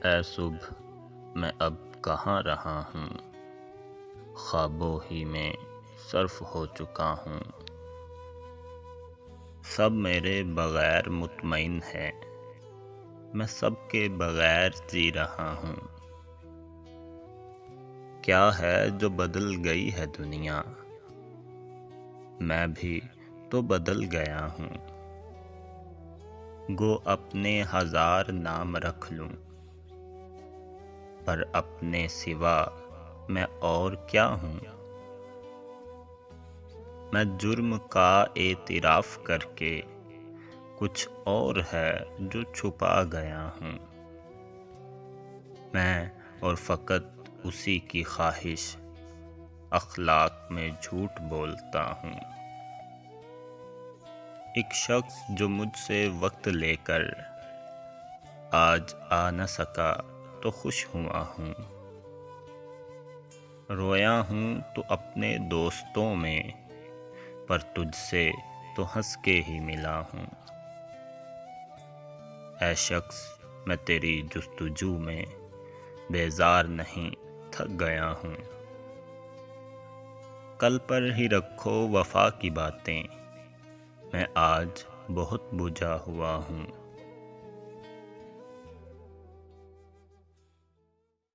اے صبح میں اب کہاں رہا ہوں، خوابوں ہی میں صرف ہو چکا ہوں۔ سب میرے بغیر مطمئن ہے، میں سب کے بغیر جی رہا ہوں۔ کیا ہے جو بدل گئی ہے دنیا، میں بھی تو بدل گیا ہوں۔ گو اپنے ہزار نام رکھ لوں، پر اپنے سوا میں اور کیا ہوں۔ میں جرم کا اعتراف کر کے کچھ اور ہے جو چھپا گیا ہوں۔ میں اور فقط اسی کی خواہش، اخلاق میں جھوٹ بولتا ہوں۔ ایک شخص جو مجھ سے وقت لے کر آج آ نہ سکا تو خوش ہوا ہوں۔ رویا ہوں تو اپنے دوستوں میں، پر تجھ سے تو ہنس کے ہی ملا ہوں۔ اے شخص میں تیری جستجو میں بیزار نہیں، تھک گیا ہوں۔ کل پر ہی رکھو وفا کی باتیں، میں آج بہت بجھا ہوا ہوں۔